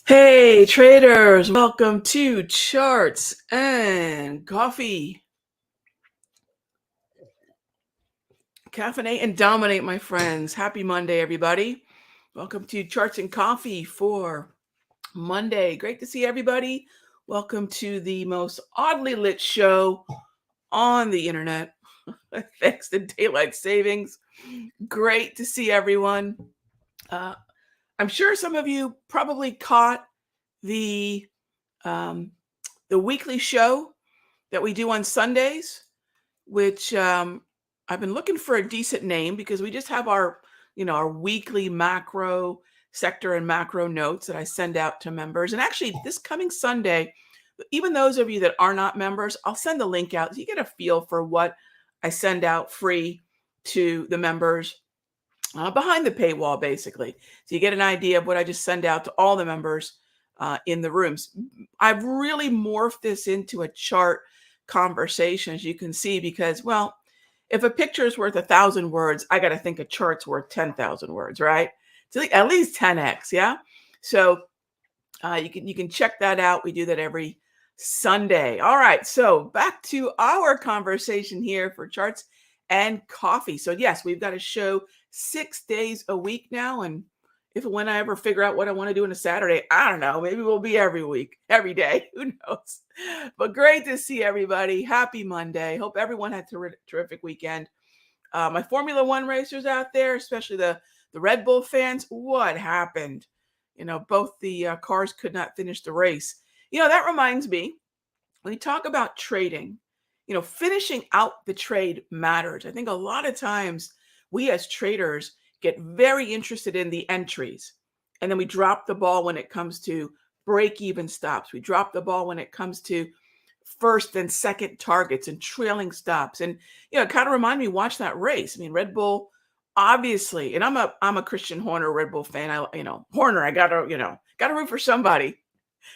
Hey traders, welcome to Charts and Coffee. Caffeinate and dominate, my friends. Happy Monday, everybody. Welcome to Charts and Coffee for Monday. Great to see everybody. Welcome to the most oddly lit show on the internet. Thanks to daylight savings. Great to see everyone. I'm sure some of you probably caught the weekly show that we do on Sundays, which I've been looking for a decent name because we just have our weekly macro sector and macro notes that I send out to members. And actually this coming Sunday, even those of you that are not members, I'll send the link out so you get a feel for what I send out free to the members behind the paywall, basically. So you get an idea of what I just send out to all the members in the rooms. I've really morphed this into a chart conversation, as you can see, because, well, if a picture is worth 1,000 words, I got to think a chart's worth 10,000 words, right? So at least 10x, yeah? So you can check that out. We do that every Sunday. All right, so back to our conversation here for Charts and Coffee. So yes, we've got a show 6 days a week now, and if and when I ever figure out what I want to do on a Saturday, I don't know, maybe we'll be every week, every day, who knows? But great to see everybody. Happy Monday. Hope everyone had a terrific weekend. My Formula One racers out there, especially the Red Bull fans, what happened? Both the cars could not finish the race. That reminds me, when we talk about trading, finishing out the trade matters. I think a lot of times we as traders get very interested in the entries, and then we drop the ball when it comes to break-even stops. We drop the ball when it comes to first and second targets and trailing stops. And it kind of reminded me, watch that race. I mean, Red Bull, obviously, and I'm a Christian Horner Red Bull fan. Horner, I gotta root for somebody.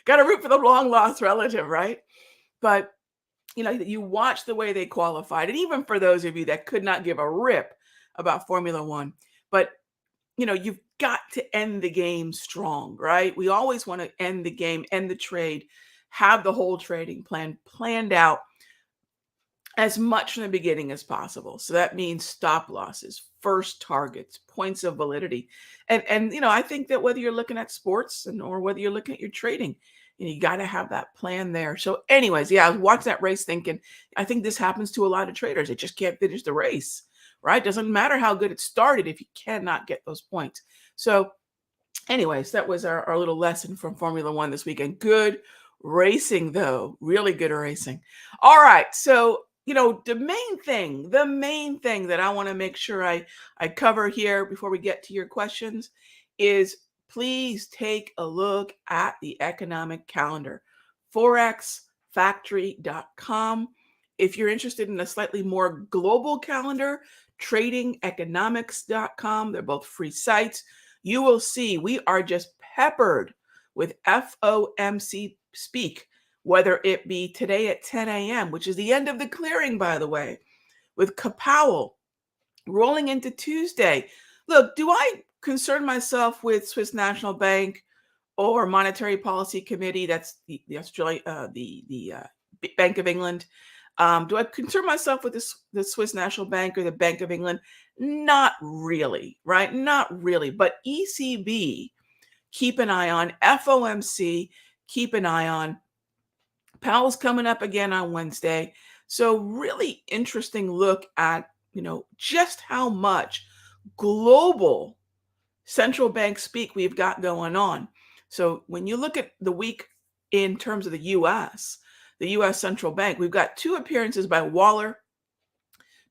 Gotta root for the long lost relative, right? But you watch the way they qualified, and even for those of you that could not give a rip about Formula One, but you've got to end the game strong, right? We always want to end the game, end the trade, have the whole trading plan planned out as much from the beginning as possible. So that means stop losses, first targets, points of validity. And I think that whether you're looking at sports or whether you're looking at your trading, you got to have that plan there. So anyways, yeah, I was watching that race thinking, I think this happens to a lot of traders. They just can't finish the race, right? Doesn't matter how good it started if you cannot get those points. So anyways, that was our little lesson from Formula One this weekend. Good racing, though. Really good racing. All right. So, the main thing that I want to make sure I cover here before we get to your questions is please take a look at the economic calendar, forexfactory.com. If you're interested in a slightly more global calendar, tradingeconomics.com. They're both free sites. You will see we are just peppered with FOMC speak, whether it be today at 10 a.m., which is the end of the clearing, by the way, with Powell rolling into Tuesday. Look, do I concern myself with Swiss National Bank or Monetary Policy Committee? That's the Bank of England. Do I concern myself with the Swiss National Bank or the Bank of England? Not really, right? Not really. But ECB, keep an eye on. FOMC, keep an eye on. Powell's coming up again on Wednesday. So really interesting look at, just how much global central bank speak we've got going on. So when you look at the week in terms of the U.S. Central Bank, we've got 2 appearances by Waller,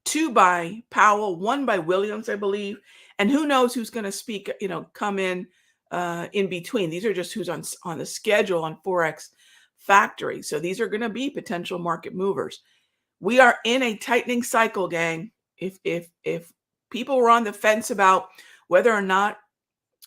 2 by Powell, 1 by Williams, I believe. And who knows who's going to speak, come in between. These are just who's on the schedule on Forex Factory. So these are going to be potential market movers. We are in a tightening cycle, gang. If people were on the fence about whether or not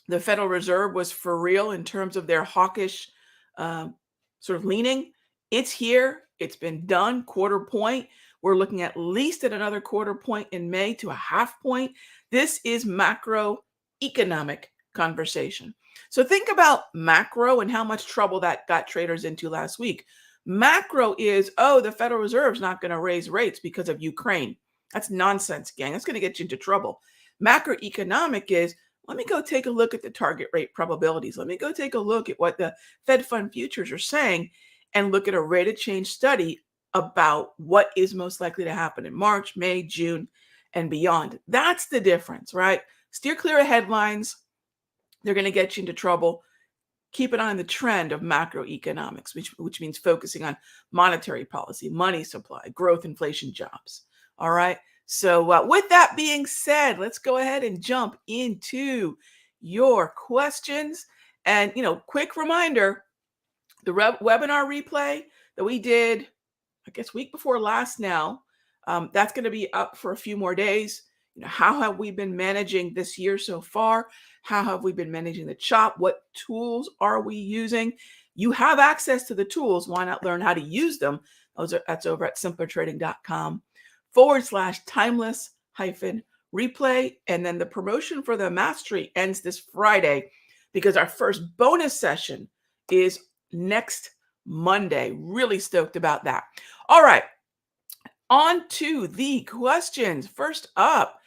the Federal Reserve was for real in terms of their hawkish um, sort of leaning, it's here. It's been done. Quarter point. We're looking at least at another quarter point in May to a half point. This is macroeconomic conversation. So think about macro and how much trouble that got traders into last week. Macro is, oh, the Federal Reserve's not going to raise rates because of Ukraine. That's nonsense, gang. That's going to get you into trouble. Macroeconomic is, let me go take a look at the target rate probabilities. Let me go take a look at what the Fed fund futures are saying and look at a rate of change study about what is most likely to happen in March, May, June, and beyond. That's the difference, right? Steer clear of headlines. They're going to get you into trouble. Keep an eye on the trend of macroeconomics, which means focusing on monetary policy, money supply, growth, inflation, jobs. All right. So with that being said, let's go ahead and jump into your questions. And, quick reminder, the webinar replay that we did, I guess, week before last now, that's going to be up for a few more days. How have we been managing this year so far? How have we been managing the chop? What tools are we using? You have access to the tools. Why not learn how to use them? That's over at simplertrading.com/timeless replay. And then the promotion for the mastery ends this Friday because our first bonus session is next Monday. Really stoked about that. All right. On to the questions. First up,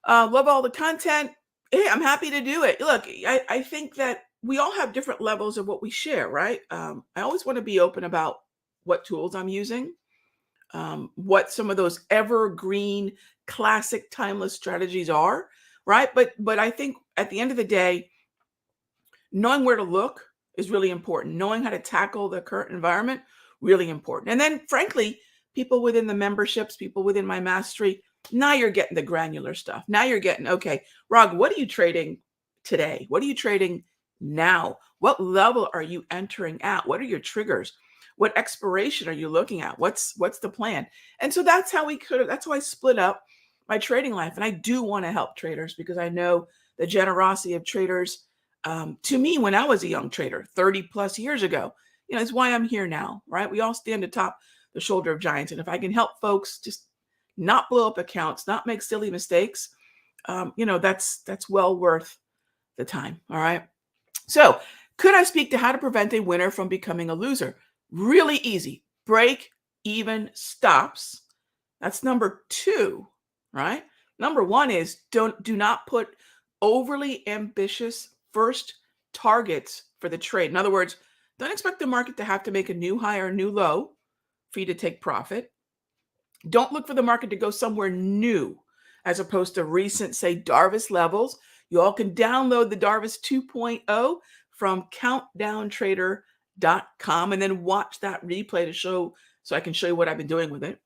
love all the content. Hey, I'm happy to do it. Look, I think that we all have different levels of what we share, right? I always want to be open about what tools I'm using, what some of those evergreen, classic, timeless strategies are, right? But I think at the end of the day, knowing where to look is really important. Knowing how to tackle the current environment, really important. And then, frankly, people within the memberships, people within my mastery, now you're getting the granular stuff. Now you're getting, okay, Rag, what are you trading today? What are you trading now? What level are you entering at? What are your triggers? What expiration are you looking at? What's the plan? And so that's how that's how I split up my trading life. And I do want to help traders because I know the generosity of traders. To me, when I was a young trader 30 plus years ago, it's why I'm here now, right? We all stand atop the shoulder of giants. And if I can help folks just not blow up accounts, not make silly mistakes, that's well worth the time. All right. So could I speak to how to prevent a winner from becoming a loser? Really easy. Break even stops. That's number 2, right? Number 1 is do not put overly ambitious first targets for the trade. In other words, don't expect the market to have to make a new high or a new low for you to take profit. Don't look for the market to go somewhere new as opposed to recent, say, Darvis levels. You all can download the Darvis 2.0 from countdowntrader.com and then watch that replay so I can show you what I've been doing with it.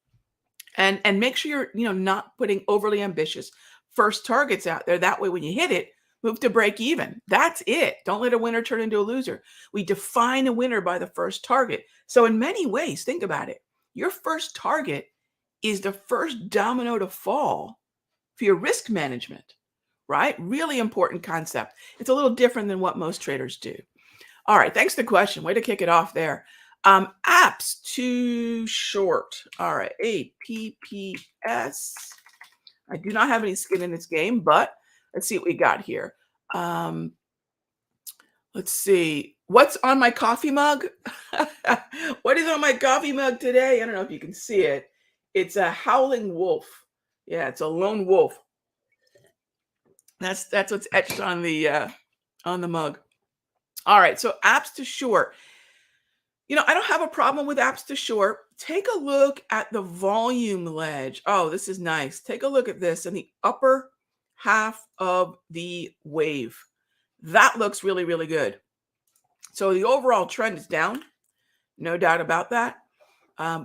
And make sure you're not putting overly ambitious first targets out there. That way, when you hit it, move to break even. That's it. Don't let a winner turn into a loser. We define a winner by the first target. So in many ways, think about it. Your first target is the first domino to fall for your risk management, right? Really important concept. It's a little different than what most traders do. All right. Thanks for the question. Way to kick it off there. Apps too short. All right. APPS. I do not have any skin in this game, but let's see what we got here. Let's see. What's on my coffee mug? What is on my coffee mug today? I don't know if you can see it. It's a howling wolf. Yeah, it's a lone wolf. That's what's etched on the mug. All right. So apps to short. I don't have a problem with apps to short. Take a look at the volume ledge. Oh, this is nice. Take a look at this in the upper half of the wave. That looks really, really good. So the overall trend is down. No doubt about that.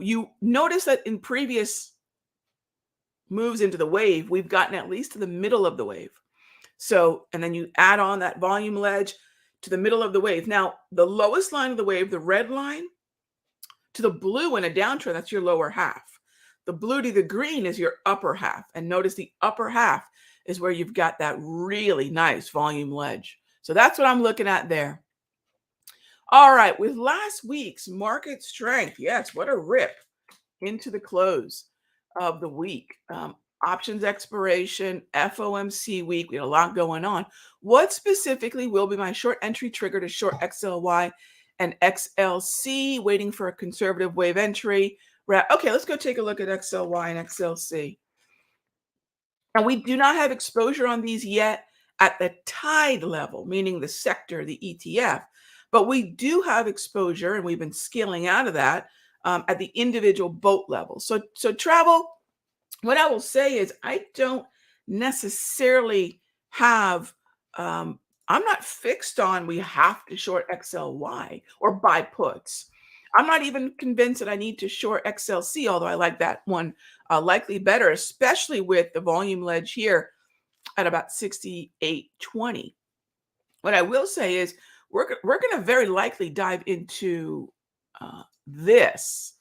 You notice that in previous moves into the wave, we've gotten at least to the middle of the wave. So, and then you add on that volume ledge to the middle of the wave. Now, the lowest line of the wave, the red line, to the blue in a downtrend, that's your lower half. The blue to the green is your upper half. And notice the upper half is where you've got that really nice volume ledge. So that's what I'm looking at there. All right, with last week's market strength, yes, what a rip into the close of the week. Options expiration, FOMC week, we had a lot going on. What specifically will be my short entry trigger to short XLY and XLC, waiting for a conservative wave entry? Okay, let's go take a look at XLY and XLC. And we do not have exposure on these yet at the tide level, meaning the sector, the ETF. But we do have exposure, and we've been scaling out of that at the individual boat level. So travel, what I will say is I don't necessarily have, I'm not fixed on we have to short XLY or buy puts. I'm not even convinced that I need to short XLC, although I like that one likely better, especially with the volume ledge here at about 68.20. What I will say is we're going to very likely dive into this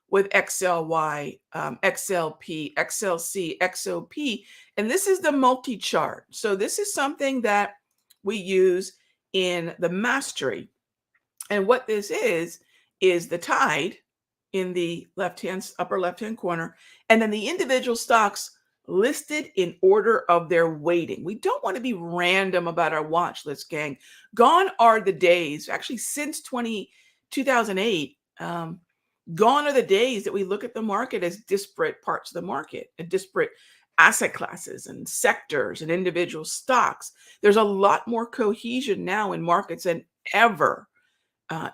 with XLY, XLP, XLC, XOP, and this is the multi-chart. So this is something that we use in the mastery. And what this is the tide in the upper left-hand corner, and then the individual stocks listed in order of their weighting. We don't want to be random about our watch list, gang. Gone are the days, actually since 2008, gone are the days that we look at the market as disparate parts of the market and disparate asset classes and sectors and individual stocks. There's a lot more cohesion now in markets than ever.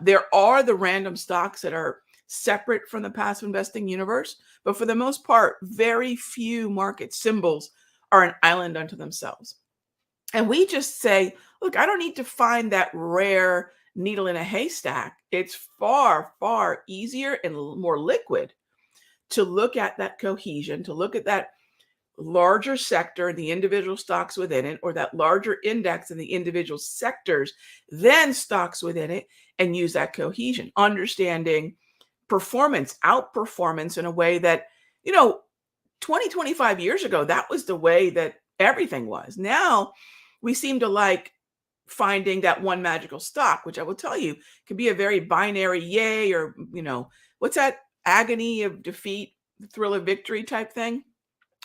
There are the random stocks that are separate from the passive investing universe, but for the most part, very few market symbols are an island unto themselves. And we just say, look, I don't need to find that rare needle in a haystack. It's far, far easier and more liquid to look at that cohesion, to look at that larger sector and the individual stocks within it, or that larger index and the individual sectors, then stocks within it, and use that cohesion, understanding performance, outperformance in a way that, 20, 25 years ago, that was the way that everything was. Now we seem to like finding that one magical stock, which I will tell you can be a very binary yay, or, what's that agony of defeat, thrill of victory type thing.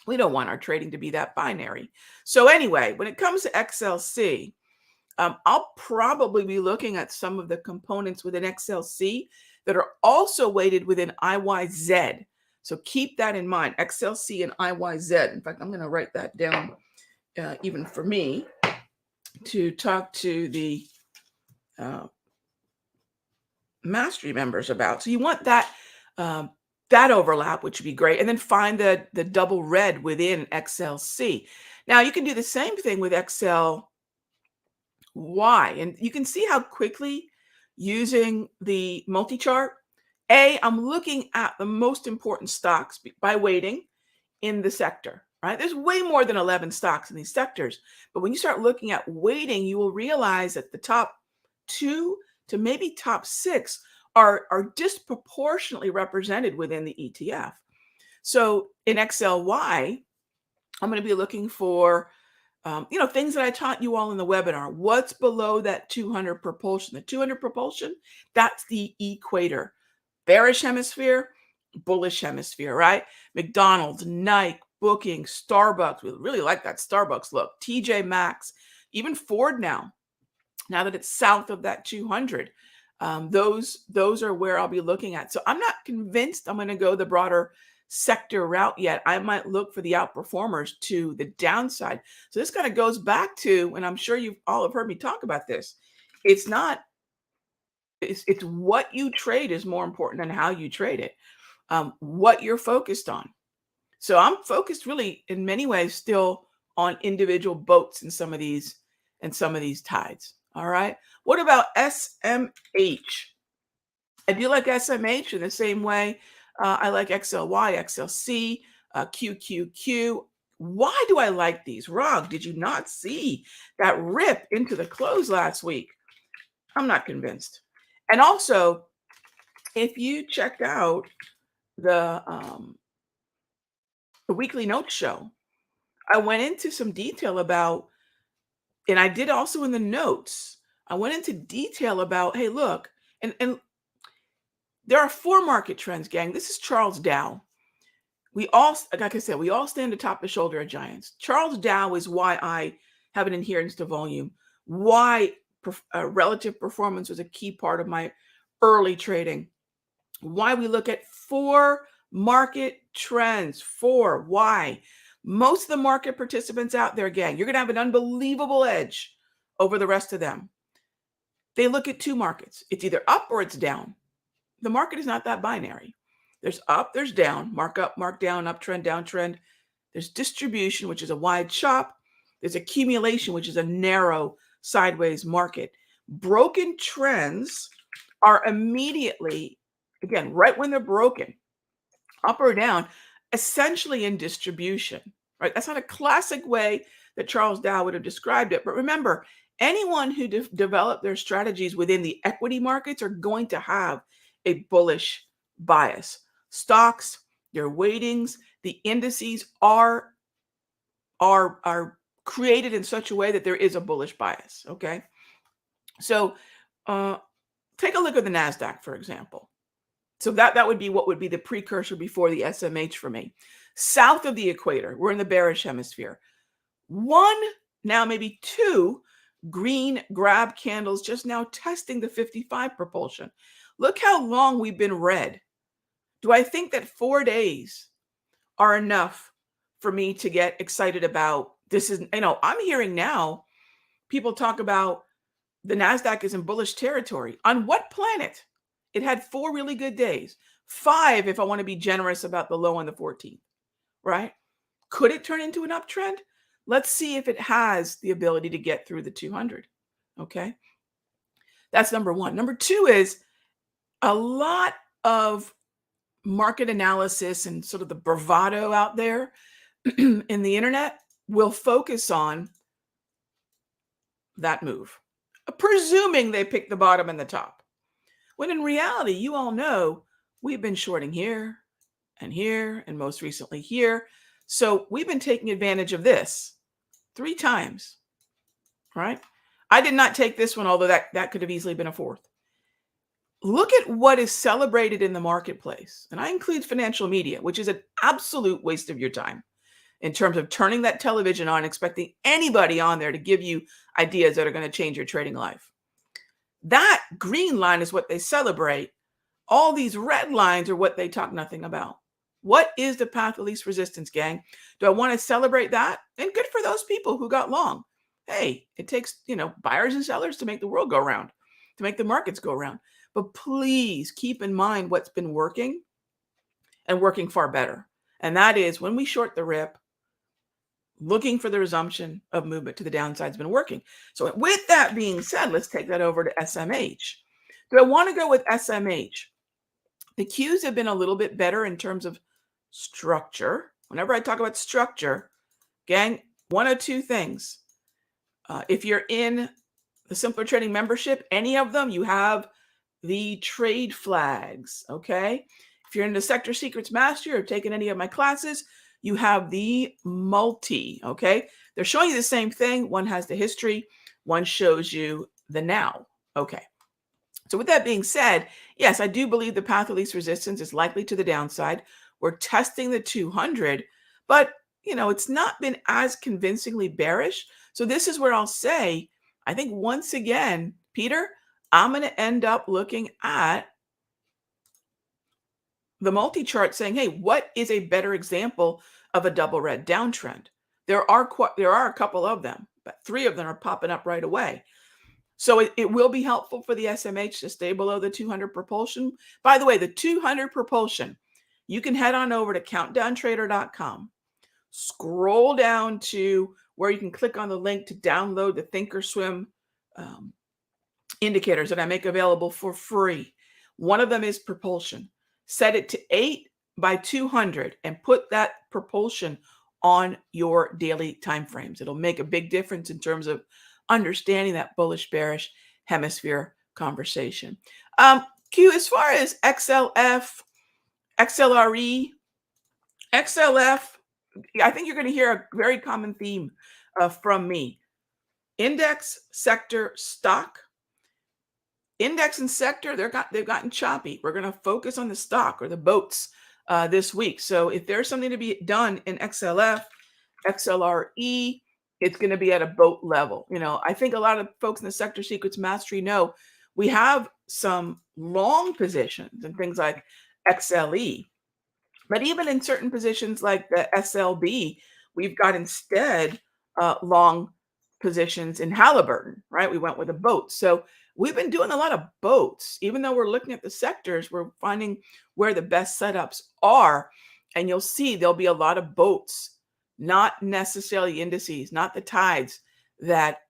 We don't want our trading to be that binary. So anyway, when it comes to XLC, I'll probably be looking at some of the components within XLC that are also weighted within IYZ. So keep that in mind, XLC and IYZ. In fact, I'm going to write that down even for me to talk to the mastery members about. So you want that that overlap, which would be great. And then find the double red within XLC. Now you can do the same thing with XLY. And you can see how quickly using the multi-chart, I'm looking at the most important stocks by weighting in the sector, right? There's way more than 11 stocks in these sectors. But when you start looking at weighting, you will realize that the top 2 to maybe top 6 are disproportionately represented within the ETF. So in XLY, I'm going to be looking for, things that I taught you all in the webinar. What's below that 200 propulsion? The 200 propulsion, that's the equator. Bearish hemisphere, bullish hemisphere, right? McDonald's, Nike, Booking, Starbucks. We really like that Starbucks look. TJ Maxx, even Ford now that it's south of that 200. Those are where I'll be looking at. So I'm not convinced I'm going to go the broader sector route yet. I might look for the outperformers to the downside. So this kind of goes back to, and I'm sure you all have heard me talk about this. It's what you trade is more important than how you trade it. What you're focused on. So I'm focused really in many ways still on individual boats in some of these tides. All right. What about SMH? I do like SMH in the same way. I like XLY, XLC, QQQ. Why do I like these? Rog, did you not see that rip into the close last week? I'm not convinced. And also, if you check out the the weekly notes show, I went into some detail about, and I did also in the notes, I went into detail about, hey, look, and there are four market trends, gang. This is Charles Dow. We all, like I said, we all stand atop the shoulder of giants. Charles Dow is why I have an adherence to volume, why relative performance was a key part of my early trading, why we look at four market trends. Four. Why? Most of the market participants out there, gang, you're going to have an unbelievable edge over the rest of them. They look at two markets. It's either up or it's down. The market is not that binary. There's up, there's down, mark up, mark down, uptrend, downtrend. There's distribution, which is a wide chop. There's accumulation, which is a narrow sideways market. Broken trends are immediately, again, right when they're broken, up or down, essentially in distribution, right? That's not a classic way that Charles Dow would have described it. But remember, anyone who developed their strategies within the equity markets are going to have a bullish bias. Stocks, their weightings, the indices are created in such a way that there is a bullish bias. Okay, so take a look at the Nasdaq, for example. So that would be what would be the precursor before the SMH for me. South of the equator, we're in the bearish hemisphere. One, now maybe two green grab candles just now testing the 55 propulsion. Look how long we've been red. Do I think that 4 days are enough for me to get excited about this? Is, I'm hearing now people talk about the NASDAQ is in bullish territory. On what planet? It had 4 really good days. 5 if I want to be generous about the low on the 14th, right? Could it turn into an uptrend? Let's see if it has the ability to get through the 200. Okay. That's number one. Number two is a lot of market analysis and sort of the bravado out there in the internet will focus on that move, presuming they pick the bottom and the top. When in reality, you all know we've been shorting here and most recently here. So we've been taking advantage of this 3 times, right? I did not take this one, although that could have easily been a fourth. Look at what is celebrated in the marketplace. And I include financial media, which is an absolute waste of your time in terms of turning that television on, expecting anybody on there to give you ideas that are going to change your trading life. That green line is what they celebrate. All these red lines are what they talk nothing about. What is the path of least resistance, gang? Do I want to celebrate that? And good for those people who got long. Hey, it takes, buyers and sellers to make the world go round, to make the markets go round. But please keep in mind what's been working and working far better. And that is when we short the rip, looking for the resumption of movement to the downside has been working. So with that being said, let's take that over to SMH. Do I want to go with SMH? The cues have been a little bit better in terms of structure. Whenever I talk about structure, gang, one of two things. If you're in the Simpler Trading membership, any of them, you have the trade flags, okay? If you're in the Sector Secrets Master or taken any of my classes, you have the multi, okay? They're showing you the same thing. One has the history, one shows you the now, okay? So with that being said, yes, I do believe the path of least resistance is likely to the downside. We're testing the 200, but it's not been as convincingly bearish. So this is where I'll say, I think once again, Peter, I'm going to end up looking at the multi-chart saying, hey, what is a better example of a double red downtrend? There are a couple of them, but 3 of them are popping up right away. So it will be helpful for the SMH to stay below the 200 propulsion. By the way, the 200 propulsion, you can head on over to countdowntrader.com, scroll down to where you can click on the link to download the Thinkorswim indicators that I make available for free. One of them is propulsion. Set it to 8 by 200 and put that propulsion on your daily timeframes. It'll make a big difference in terms of understanding that bullish bearish hemisphere conversation. Q, as far as XLF, XLRE, XLF, I think you're going to hear a very common theme from me. Index, sector, stock. Index and sector, they've gotten choppy. We're going to focus on the stock or the boats this week. So if there's something to be done in XLF, XLRE, it's going to be at a boat level. I think a lot of folks in the sector secrets mastery know we have some long positions and things like XLE, but even in certain positions like the SLB, we've got instead long positions in Halliburton, right? We went with a boat. So we've been doing a lot of boats. Even though we're looking at the sectors, we're finding where the best setups are. And you'll see there'll be a lot of boats, not necessarily indices, not the tides that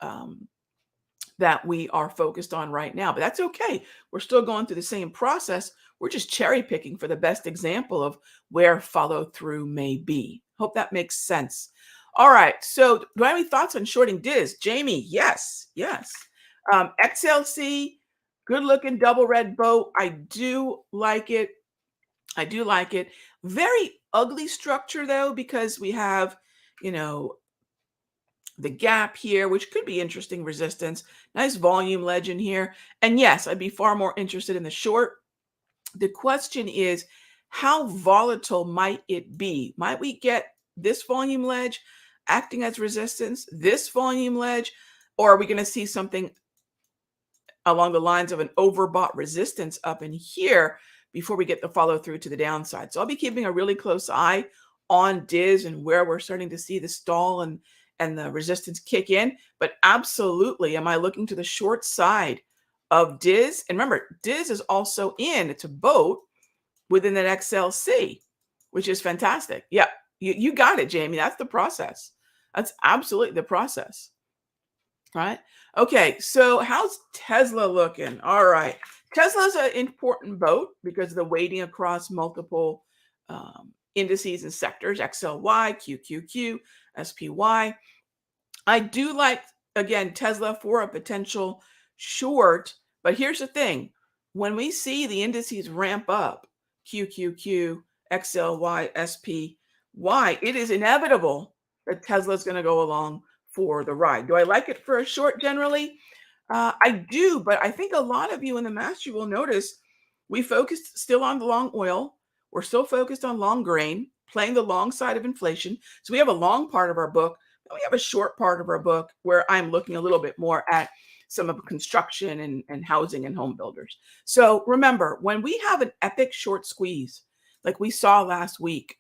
that we are focused on right now. But that's okay. We're still going through the same process. We're just cherry picking for the best example of where follow through may be. Hope that makes sense. All right. So do I have any thoughts on shorting Diz? Jamie, yes. XLC, good looking double red boat. I do like it. Very ugly structure though, because we have, the gap here, which could be interesting resistance. Nice volume legend here. And yes, I'd be far more interested in the short. The question is, how volatile might it be? Might we get this volume ledge acting as resistance, this volume ledge, or are we going to see something along the lines of an overbought resistance up in here before we get the follow through to the downside? So I'll be keeping a really close eye on Diz and where we're starting to see the stall and the resistance kick in. But absolutely, am I looking to the short side of Diz? And remember, Diz is also it's a boat within that XLC, which is fantastic. Yeah, you got it, Jamie. That's the process. That's absolutely the process. Right? Okay, so how's Tesla looking? All right. Tesla's an important boat because of the weighting across multiple indices and sectors, XLY, QQQ, SPY. I do like, again, Tesla for a potential short, but here's the thing. When we see the indices ramp up, QQQ, XLY, SPY, it is inevitable that Tesla's going to go along for the ride. Do I like it for a short generally? I do, but I think a lot of you in the mastery will notice we focused still on the long oil. We're still focused on long grain, playing the long side of inflation. So we have a long part of our book. We have a short part of our book where I'm looking a little bit more at some of construction and housing and home builders. So remember, when we have an epic short squeeze, like we saw last week,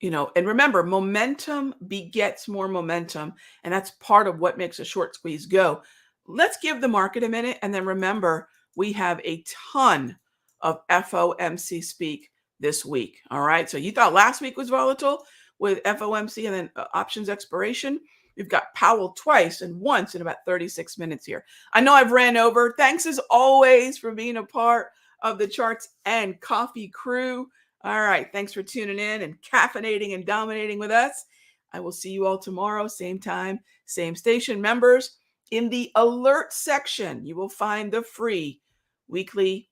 and remember, momentum begets more momentum, and that's part of what makes a short squeeze go. Let's give the market a minute, and then remember, we have a ton of FOMC speak this week. All right, so you thought last week was volatile with FOMC and then options expiration. We've got Powell twice and once in about 36 minutes here. I know I've ran over. Thanks as always for being a part of the Charts and Coffee crew. All right. Thanks for tuning in and caffeinating and dominating with us. I will see you all tomorrow, same time, same station. Members, in the alert section, you will find the free weekly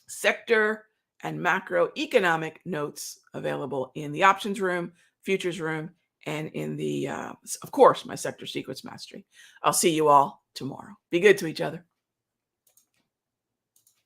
sector and macroeconomic notes available in the options room, futures room, and in the, of course, my sector secrets mastery. I'll see you all tomorrow. Be good to each other.